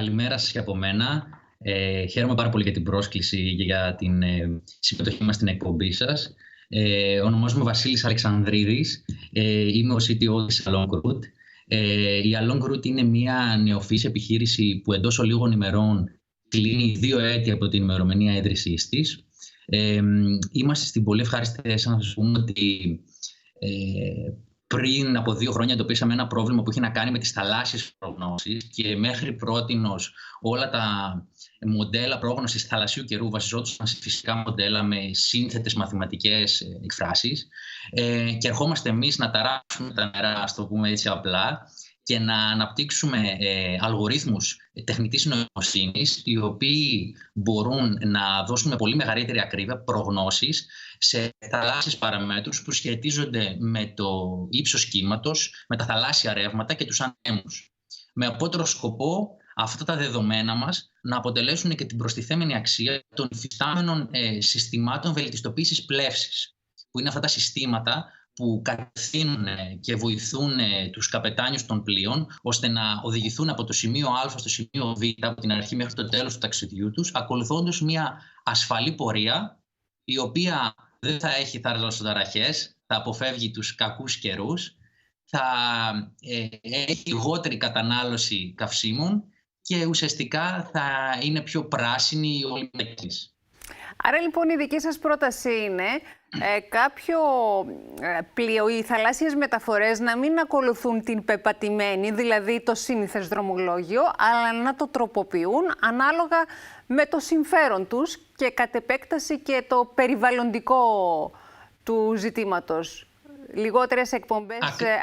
Καλημέρα σας και από μένα. Χαίρομαι πάρα πολύ για την πρόσκληση και για την συμμετοχή μας στην εκπομπή σας. Ονομάζομαι Βασίλης Αλεξανδρίδης. Είμαι ο CTO της Along Route. Η Along Route είναι μια νεοφυής επιχείρηση που εντός λίγων ημερών κλείνει 2 έτη από την ημερομηνία ίδρυσής της. Είμαστε στην πολύ ευχάριστη θέση να σας πούμε ότι πριν από 2 χρόνια εντοπίσαμε ένα πρόβλημα που είχε να κάνει με τις θαλάσσιες προγνώσεις και μέχρι πρότινος όλα τα μοντέλα πρόγνωσης θαλασσίου καιρού βασιζόντουσαν σε φυσικά μοντέλα με σύνθετες μαθηματικές εκφράσεις και ερχόμαστε εμείς να ταράξουμε τα νερά, ας το πούμε έτσι απλά, και να αναπτύξουμε αλγορίθμους τεχνητής νοημοσύνης, οι οποίοι μπορούν να δώσουν με πολύ μεγαλύτερη ακρίβεια προγνώσεις σε θαλάσσιες παραμέτρους που σχετίζονται με το ύψος κύματος, με τα θαλάσσια ρεύματα και τους ανέμους. Με απότερο σκοπό αυτά τα δεδομένα μας να αποτελέσουν και την προστιθέμενη αξία των υφιστάμενων συστημάτων βελτιστοποίησης πλεύσης, που είναι αυτά τα συστήματα που κατευθύνουν και βοηθούν τους καπετάνιους των πλοίων ώστε να οδηγηθούν από το σημείο Α στο σημείο Β, από την αρχή μέχρι το τέλος του ταξιδιού τους, ακολουθώντας μια ασφαλή πορεία, η οποία δεν θα έχει θαλασσοταραχές, θα αποφεύγει τους κακούς καιρούς, θα έχει λιγότερη κατανάλωση καυσίμων και ουσιαστικά θα είναι πιο πράσινη η όλη μετακίνηση. Άρα λοιπόν η δική σας πρόταση είναι κάποιο πλοίο, οι θαλάσσιες μεταφορές να μην ακολουθούν την πεπατημένη, δηλαδή το σύνηθες δρομολόγιο, αλλά να το τροποποιούν ανάλογα με το συμφέρον τους και κατ' επέκταση και το περιβαλλοντικό του ζητήματος. Λιγότερες εκπομπές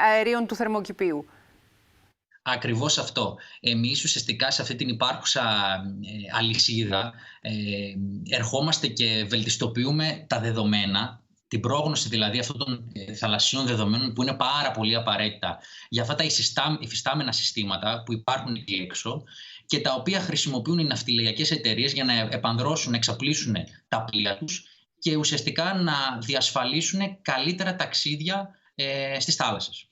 αερίων του θερμοκηπίου. Ακριβώς αυτό. Εμείς ουσιαστικά σε αυτή την υπάρχουσα αλυσίδα ερχόμαστε και βελτιστοποιούμε τα δεδομένα, την πρόγνωση δηλαδή αυτών των θαλασσίων δεδομένων που είναι πάρα πολύ απαραίτητα για αυτά τα υφιστάμενα συστήματα που υπάρχουν εκεί έξω και τα οποία χρησιμοποιούν οι ναυτιλιακές εταιρείες για να επανδρώσουν, να εξαπλίσουν τα πλοία τους και ουσιαστικά να διασφαλίσουν καλύτερα ταξίδια στις θάλασσες.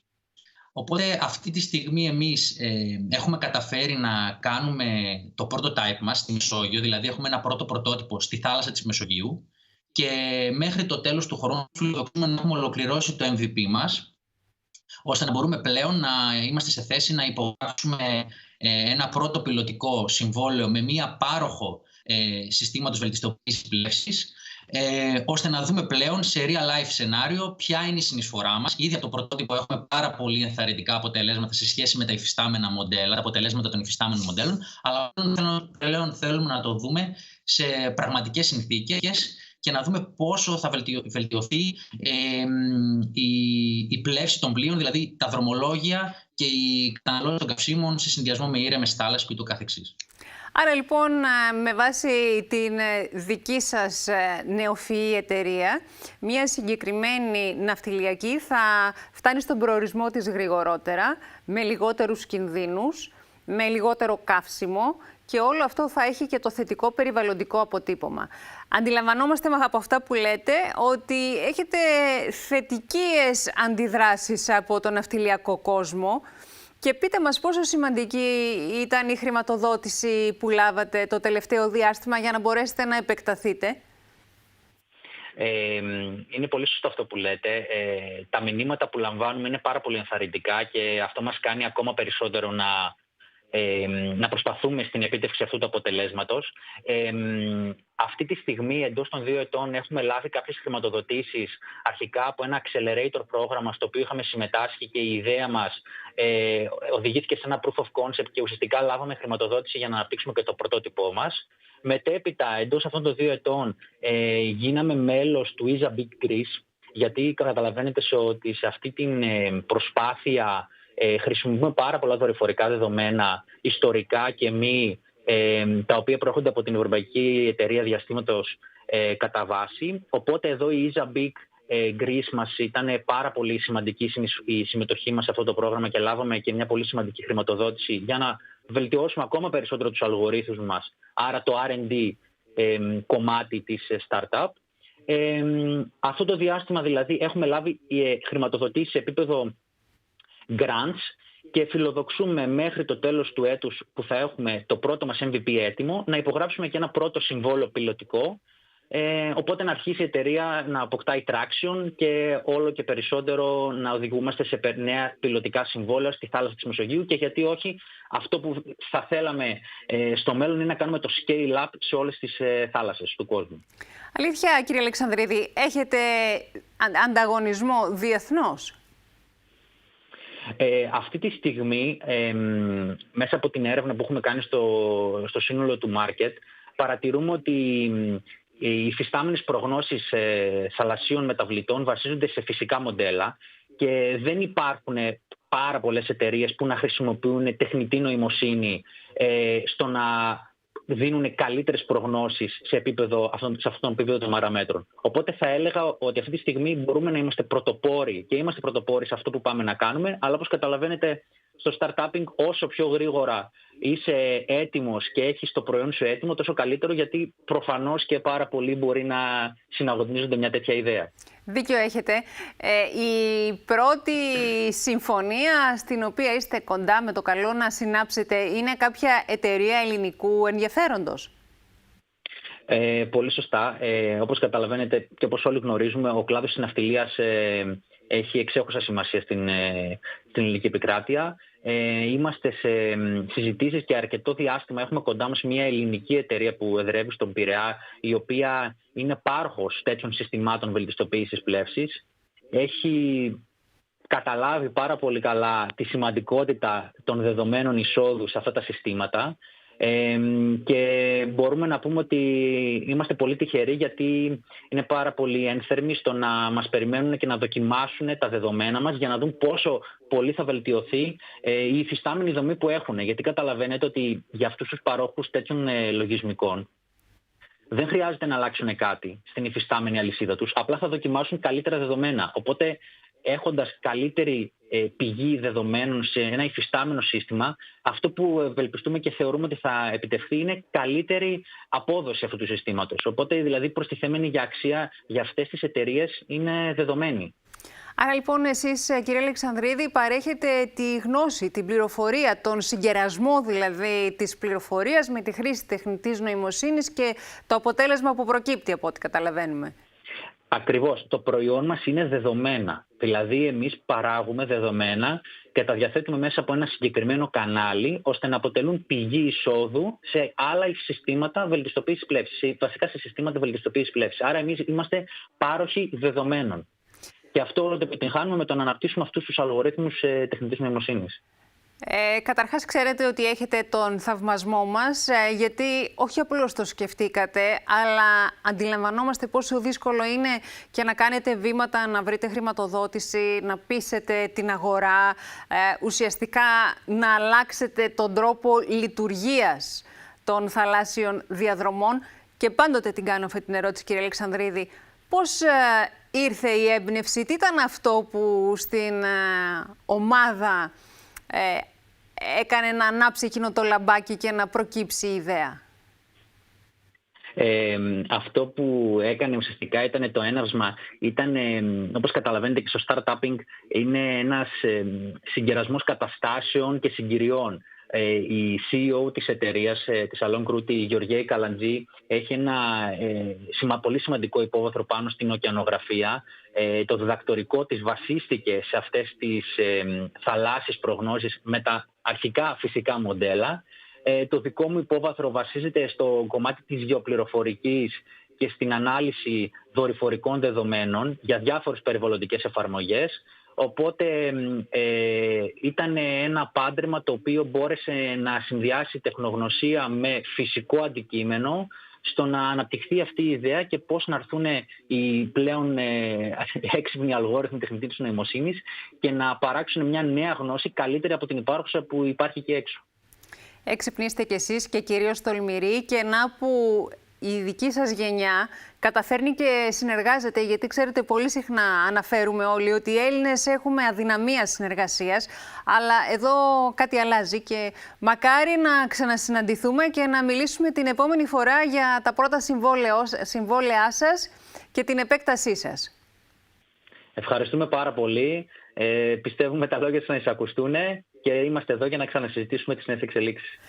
Οπότε αυτή τη στιγμή εμείς έχουμε καταφέρει να κάνουμε το prototype μας στη Μεσόγειο, δηλαδή έχουμε ένα πρώτο πρωτότυπο στη θάλασσα της Μεσογείου και μέχρι το τέλος του χρόνου φιλοδοξούμε να έχουμε ολοκληρώσει το MVP μας, ώστε να μπορούμε πλέον να είμαστε σε θέση να υπογράψουμε ένα πρώτο πιλωτικό συμβόλαιο με μία πάροχο συστήματος βελτιστοποίησης πλεύσης, ώστε να δούμε πλέον σε real life σενάριο ποια είναι η συνεισφορά μας. Ήδη από το πρωτότυπο έχουμε πάρα πολύ ενθαρρυντικά αποτελέσματα σε σχέση με τα υφιστάμενα μοντέλα, τα αποτελέσματα των υφιστάμενων μοντέλων, αλλά πλέον θέλουμε να το δούμε σε πραγματικές συνθήκες και να δούμε πόσο θα βελτιωθεί η πλεύση των πλοίων, δηλαδή τα δρομολόγια και η κατανάλωση των καυσίμων σε συνδυασμό με ήρεμες θάλασσες και ούτω καθεξής. Άρα λοιπόν με βάση την δική σας νεοφυή εταιρεία, μια συγκεκριμένη ναυτιλιακή θα φτάνει στον προορισμό της γρηγορότερα, με λιγότερους κινδύνους, με λιγότερο καύσιμο και όλο αυτό θα έχει και το θετικό περιβαλλοντικό αποτύπωμα. Αντιλαμβανόμαστε από αυτά που λέτε ότι έχετε θετικές αντιδράσεις από τον ναυτιλιακό κόσμο. Και πείτε μας πόσο σημαντική ήταν η χρηματοδότηση που λάβατε το τελευταίο διάστημα για να μπορέσετε να επεκταθείτε. Είναι πολύ σωστό αυτό που λέτε. Τα μηνύματα που λαμβάνουμε είναι πάρα πολύ ενθαρρυντικά και αυτό μας κάνει ακόμα περισσότερο να προσπαθούμε στην επίτευξη αυτού του αποτελέσματος. Αυτή τη στιγμή, εντός των 2 ετών, έχουμε λάβει κάποιες χρηματοδοτήσεις αρχικά από ένα accelerator πρόγραμμα στο οποίο είχαμε συμμετάσχει και η ιδέα μας οδηγήθηκε σε ένα proof of concept και ουσιαστικά λάβαμε χρηματοδότηση για να αναπτύξουμε και το πρωτότυπό μας. Μετέπειτα, εντός αυτών των 2 ετών, γίναμε μέλος του ISA Big Greece, γιατί καταλαβαίνετε ότι σε αυτή την προσπάθεια χρησιμοποιούμε πάρα πολλά δορυφορικά δεδομένα, ιστορικά και μη, τα οποία προέρχονται από την Ευρωπαϊκή Εταιρεία Διαστήματος κατά βάση. Οπότε εδώ η ISA Big Greece μας ήταν πάρα πολύ σημαντική η συμμετοχή μας σε αυτό το πρόγραμμα και λάβαμε και μια πολύ σημαντική χρηματοδότηση για να βελτιώσουμε ακόμα περισσότερο τους αλγορίθμους μας, άρα το R&D κομμάτι της startup. Αυτό το διάστημα δηλαδή έχουμε λάβει χρηματοδοτήσεις σε επίπεδο grants και φιλοδοξούμε μέχρι το τέλος του έτους που θα έχουμε το πρώτο μας MVP έτοιμο να υπογράψουμε και ένα πρώτο συμβόλαιο πιλωτικό, οπότε να αρχίσει η εταιρεία να αποκτάει traction και όλο και περισσότερο να οδηγούμαστε σε νέα πιλωτικά συμβόλαια στη θάλασσα της Μεσογείου, και γιατί όχι, αυτό που θα θέλαμε στο μέλλον είναι να κάνουμε το scale up σε όλες τις θάλασσες του κόσμου. Αλήθεια, κύριε Αλεξανδρίδη, έχετε ανταγωνισμό διεθνώς? Αυτή τη στιγμή, μέσα από την έρευνα που έχουμε κάνει στο σύνολο του market, παρατηρούμε ότι οι υφιστάμενες προγνώσεις θαλασσίων μεταβλητών βασίζονται σε φυσικά μοντέλα και δεν υπάρχουν πάρα πολλές εταιρείες που να χρησιμοποιούν τεχνητή νοημοσύνη στο να δίνουν καλύτερες προγνώσεις σε αυτόν τον επίπεδο των παραμέτρων. Οπότε θα έλεγα ότι αυτή τη στιγμή μπορούμε να είμαστε πρωτοπόροι, και είμαστε πρωτοπόροι σε αυτό που πάμε να κάνουμε, αλλά όπως καταλαβαίνετε, στο startupping όσο πιο γρήγορα είσαι έτοιμος και έχεις το προϊόν σου έτοιμο, τόσο καλύτερο, γιατί προφανώς και πάρα πολλοί μπορεί να συναγωνίζονται μια τέτοια ιδέα. Δίκιο έχετε. Η πρώτη συμφωνία στην οποία είστε κοντά, με το καλό να συνάψετε, είναι κάποια εταιρεία ελληνικού ενδιαφέροντος? Πολύ σωστά. Όπως καταλαβαίνετε και όπως όλοι γνωρίζουμε, ο κλάδος της ναυτιλίας έχει εξέχουσα σημασία στην ελληνική επικράτεια. Είμαστε σε συζητήσεις και αρκετό διάστημα έχουμε κοντά μας μια ελληνική εταιρεία που εδρεύει στον Πειραιά, η οποία είναι πάροχος τέτοιων συστημάτων βελτιστοποίησης πλεύσης. Έχει καταλάβει πάρα πολύ καλά τη σημαντικότητα των δεδομένων εισόδου σε αυτά τα συστήματα. Και μπορούμε να πούμε ότι είμαστε πολύ τυχεροί, γιατί είναι πάρα πολύ ένθερμοι στο να μας περιμένουν και να δοκιμάσουν τα δεδομένα μας για να δουν πόσο πολύ θα βελτιωθεί η υφιστάμενη δομή που έχουν. Γιατί καταλαβαίνετε ότι για αυτούς τους παρόχους τέτοιων λογισμικών δεν χρειάζεται να αλλάξουν κάτι στην υφιστάμενη αλυσίδα τους, απλά θα δοκιμάσουν καλύτερα δεδομένα. Οπότε, έχοντας καλύτερη πηγή δεδομένων σε ένα υφιστάμενο σύστημα, αυτό που ευελπιστούμε και θεωρούμε ότι θα επιτευχθεί είναι καλύτερη απόδοση αυτού του συστήματος. Οπότε, δηλαδή, η προστιθέμενη για αξία για αυτές τις εταιρείες είναι δεδομένη. Άρα λοιπόν εσείς, κύριε Αλεξανδρίδη, παρέχετε τη γνώση, την πληροφορία, τον συγκερασμό δηλαδή της πληροφορίας με τη χρήση τεχνητής νοημοσύνης και το αποτέλεσμα που προκύπτει, από ό,τι καταλαβαίνουμε. Ακριβώς. Το προϊόν μας είναι δεδομένα. Δηλαδή εμείς παράγουμε δεδομένα και τα διαθέτουμε μέσα από ένα συγκεκριμένο κανάλι, ώστε να αποτελούν πηγή εισόδου σε άλλα συστήματα βελτιστοποίησης πλεύσης, βασικά σε συστήματα βελτιστοποίησης πλεύσης. Άρα εμείς είμαστε πάροχοι δεδομένων. Και αυτό το επιτυγχάνουμε με το να αναπτύσσουμε αυτούς τους αλγορίθμους τεχνητής νοημοσύνης. Καταρχάς, ξέρετε ότι έχετε τον θαυμασμό μας, γιατί όχι απλώς το σκεφτήκατε, αλλά αντιλαμβανόμαστε πόσο δύσκολο είναι και να κάνετε βήματα, να βρείτε χρηματοδότηση, να πείσετε την αγορά, ουσιαστικά να αλλάξετε τον τρόπο λειτουργίας των θαλάσσιων διαδρομών. Και πάντοτε την κάνω αυτή την ερώτηση, κύριε Αλεξανδρίδη. Πώς ήρθε η έμπνευση, τι ήταν αυτό που στην ομάδα έκανε να ανάψει εκείνο το λαμπάκι και να προκύψει η ιδέα? Αυτό που έκανε ουσιαστικά ήταν το έναυσμα. Ήταν, όπως καταλαβαίνετε και στο startupping, είναι ένας συγκερασμός καταστάσεων και συγκυριών. Η CEO της εταιρείας, της Alon Group, η Γεωργία Καλαντζή, έχει ένα πολύ σημαντικό υπόβαθρο πάνω στην ωκεανογραφία. Το διδακτορικό της βασίστηκε σε αυτές τις θαλάσσιες προγνώσεις με τα αρχικά φυσικά μοντέλα. Το δικό μου υπόβαθρο βασίζεται στο κομμάτι της γεωπληροφορικής και στην ανάλυση δορυφορικών δεδομένων για διάφορες περιβαλλοντικές εφαρμογές. Οπότε ήταν ένα πάντρεμα το οποίο μπόρεσε να συνδυάσει τεχνογνωσία με φυσικό αντικείμενο, στο να αναπτυχθεί αυτή η ιδέα και πώς να έρθουν οι πλέον έξυπνοι αλγόριθμοι τεχνητής νοημοσύνης και να παράξουν μια νέα γνώση καλύτερη από την υπάρχουσα που υπάρχει και έξω. Έξυπνοι είστε κι εσείς και κυρίως τολμηροί, και να που η δική σας γενιά καταφέρνει και συνεργάζεται, γιατί ξέρετε, πολύ συχνά αναφέρουμε όλοι ότι οι Έλληνες έχουμε αδυναμία συνεργασίας, αλλά εδώ κάτι αλλάζει και μακάρι να ξανασυναντηθούμε και να μιλήσουμε την επόμενη φορά για τα πρώτα συμβόλαιά σας και την επέκτασή σας. Ευχαριστούμε πάρα πολύ. Πιστεύουμε τα λόγια σας να εισακουστούν και είμαστε εδώ για να ξανασυζητήσουμε τις νέες εξελίξεις.